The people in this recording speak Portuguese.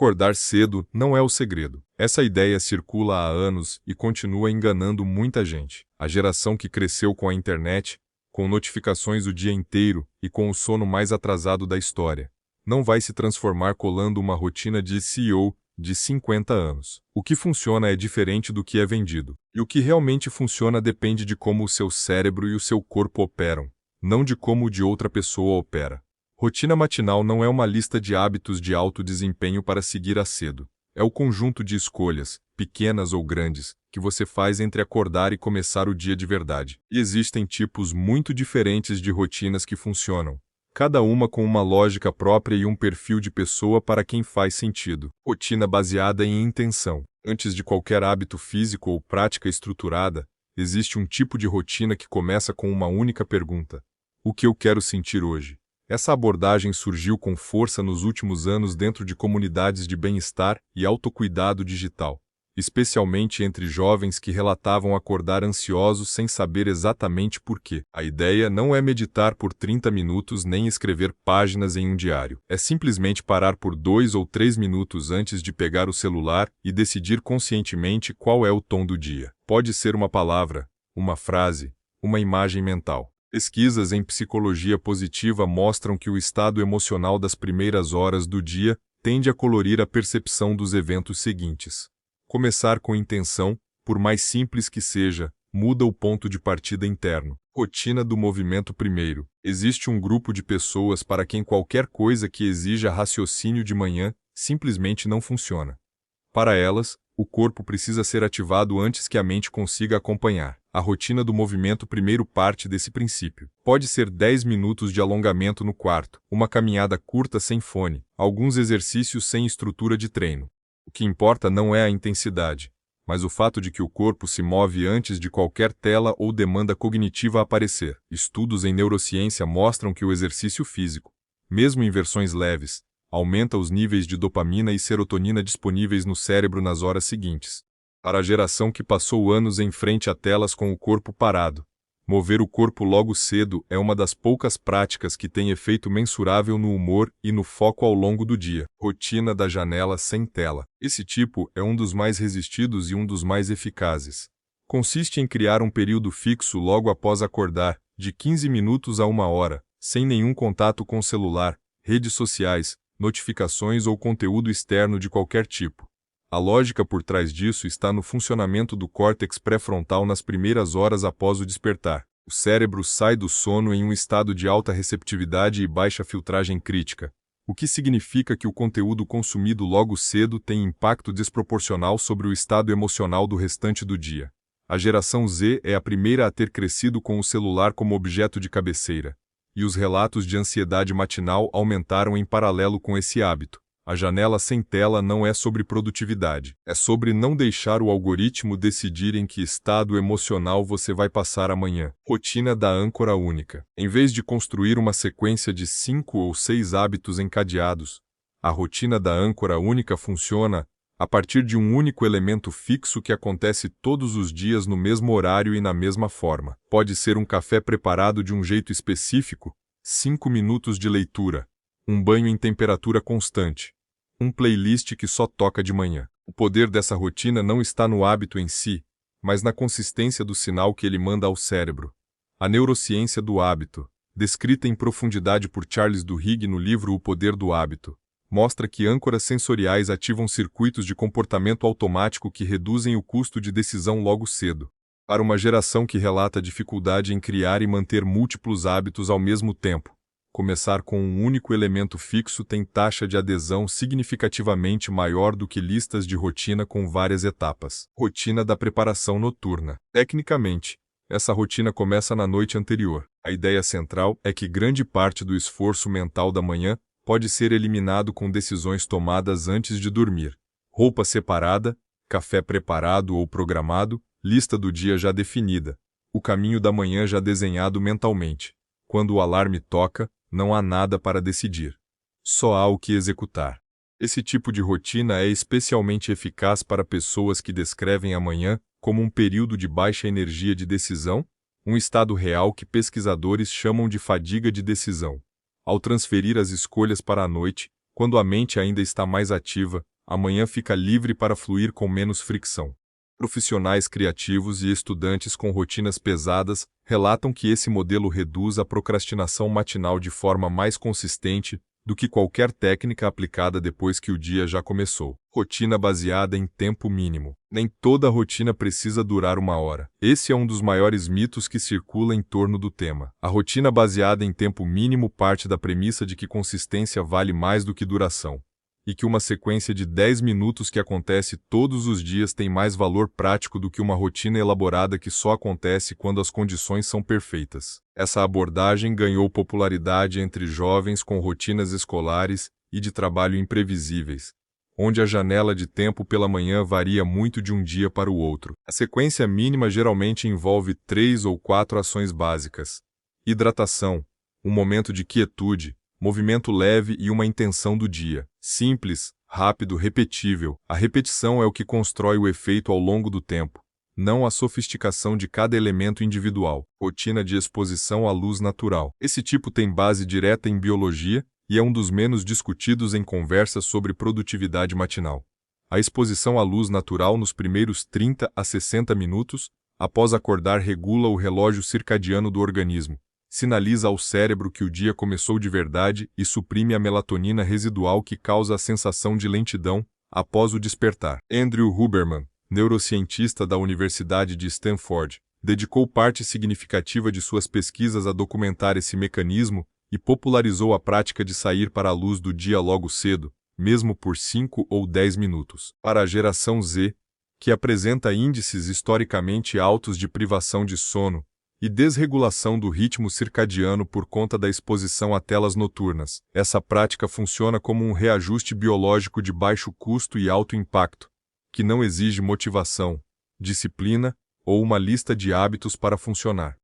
Acordar cedo não é o segredo. Essa ideia circula há anos e continua enganando muita gente. A geração que cresceu com a internet, com notificações o dia inteiro e com o sono mais atrasado da história, não vai se transformar colando uma rotina de CEO de 50 anos. O que funciona é diferente do que é vendido. E o que realmente funciona depende de como o seu cérebro e o seu corpo operam, não de como o de outra pessoa opera. Rotina matinal não é uma lista de hábitos de alto desempenho para seguir a cedo. É o conjunto de escolhas, pequenas ou grandes, que você faz entre acordar e começar o dia de verdade. E existem tipos muito diferentes de rotinas que funcionam, cada uma com uma lógica própria e um perfil de pessoa para quem faz sentido. Rotina baseada em intenção. Antes de qualquer hábito físico ou prática estruturada, existe um tipo de rotina que começa com uma única pergunta: o que eu quero sentir hoje? Essa abordagem surgiu com força nos últimos anos dentro de comunidades de bem-estar e autocuidado digital, especialmente entre jovens que relatavam acordar ansiosos sem saber exatamente por quê. A ideia não é meditar por 30 minutos nem escrever páginas em um diário. É simplesmente parar por 2 ou 3 minutos antes de pegar o celular e decidir conscientemente qual é o tom do dia. Pode ser uma palavra, uma frase, uma imagem mental. Pesquisas em psicologia positiva mostram que o estado emocional das primeiras horas do dia tende a colorir a percepção dos eventos seguintes. Começar com intenção, por mais simples que seja, muda o ponto de partida interno. Rotina do movimento primeiro. Existe um grupo de pessoas para quem qualquer coisa que exija raciocínio de manhã simplesmente não funciona. Para elas, o corpo precisa ser ativado antes que a mente consiga acompanhar. A rotina do movimento primeiro parte desse princípio. Pode ser 10 minutos de alongamento no quarto, uma caminhada curta sem fone, alguns exercícios sem estrutura de treino. O que importa não é a intensidade, mas o fato de que o corpo se move antes de qualquer tela ou demanda cognitiva aparecer. Estudos em neurociência mostram que o exercício físico, mesmo em versões leves, aumenta os níveis de dopamina e serotonina disponíveis no cérebro nas horas seguintes. Para a geração que passou anos em frente a telas com o corpo parado, mover o corpo logo cedo é uma das poucas práticas que tem efeito mensurável no humor e no foco ao longo do dia. Rotina da janela sem tela. Esse tipo é um dos mais resistidos e um dos mais eficazes. Consiste em criar um período fixo logo após acordar, de 15 minutos a 1 hora, sem nenhum contato com celular, redes sociais, notificações ou conteúdo externo de qualquer tipo. A lógica por trás disso está no funcionamento do córtex pré-frontal nas primeiras horas após o despertar. O cérebro sai do sono em um estado de alta receptividade e baixa filtragem crítica, o que significa que o conteúdo consumido logo cedo tem impacto desproporcional sobre o estado emocional do restante do dia. A geração Z é a primeira a ter crescido com o celular como objeto de cabeceira, e os relatos de ansiedade matinal aumentaram em paralelo com esse hábito. A janela sem tela não é sobre produtividade, é sobre não deixar o algoritmo decidir em que estado emocional você vai passar amanhã. Rotina da âncora única. Em vez de construir uma sequência de 5 ou 6 hábitos encadeados, a rotina da âncora única funciona a partir de um único elemento fixo que acontece todos os dias no mesmo horário e na mesma forma. Pode ser um café preparado de um jeito específico, 5 minutos de leitura, um banho em temperatura constante, um playlist que só toca de manhã. O poder dessa rotina não está no hábito em si, mas na consistência do sinal que ele manda ao cérebro. A neurociência do hábito, descrita em profundidade por Charles Duhigg no livro O Poder do Hábito, mostra que âncoras sensoriais ativam circuitos de comportamento automático que reduzem o custo de decisão logo cedo. Para uma geração que relata dificuldade em criar e manter múltiplos hábitos ao mesmo tempo, começar com um único elemento fixo tem taxa de adesão significativamente maior do que listas de rotina com várias etapas. Rotina da preparação noturna. Tecnicamente, essa rotina começa na noite anterior. A ideia central é que grande parte do esforço mental da manhã pode ser eliminado com decisões tomadas antes de dormir. Roupa separada, café preparado ou programado, lista do dia já definida, o caminho da manhã já desenhado mentalmente. Quando o alarme toca, não há nada para decidir. Só há o que executar. Esse tipo de rotina é especialmente eficaz para pessoas que descrevem a manhã como um período de baixa energia de decisão, um estado real que pesquisadores chamam de fadiga de decisão. Ao transferir as escolhas para a noite, Quando a mente ainda está mais ativa, a manhã fica livre para fluir com menos fricção. Profissionais criativos e estudantes com rotinas pesadas relatam que esse modelo reduz a procrastinação matinal de forma mais consistente do que qualquer técnica aplicada depois que o dia já começou. Rotina baseada em tempo mínimo. Nem toda rotina precisa durar 1 hora. Esse é um dos maiores mitos que circula em torno do tema. A rotina baseada em tempo mínimo parte da premissa de que consistência vale mais do que duração, e que uma sequência de 10 minutos que acontece todos os dias tem mais valor prático do que uma rotina elaborada que só acontece quando as condições são perfeitas. Essa abordagem ganhou popularidade entre jovens com rotinas escolares e de trabalho imprevisíveis, onde a janela de tempo pela manhã varia muito de um dia para o outro. A sequência mínima geralmente envolve 3 ou 4 ações básicas: hidratação, um momento de quietude, movimento leve e uma intenção do dia. Simples, rápido, repetível. A repetição é o que constrói o efeito ao longo do tempo, não a sofisticação de cada elemento individual. Rotina de exposição à luz natural. Esse tipo tem base direta em biologia e é um dos menos discutidos em conversas sobre produtividade matinal. A exposição à luz natural nos primeiros 30 a 60 minutos após acordar regula o relógio circadiano do organismo, sinaliza ao cérebro que o dia começou de verdade e suprime a melatonina residual que causa a sensação de lentidão após o despertar. Andrew Huberman, neurocientista da Universidade de Stanford, dedicou parte significativa de suas pesquisas a documentar esse mecanismo e popularizou a prática de sair para a luz do dia logo cedo, mesmo por 5 ou 10 minutos. Para a geração Z, que apresenta índices historicamente altos de privação de sono e desregulação do ritmo circadiano por conta da exposição a telas noturnas, essa prática funciona como um reajuste biológico de baixo custo e alto impacto, que não exige motivação, disciplina ou uma lista de hábitos para funcionar.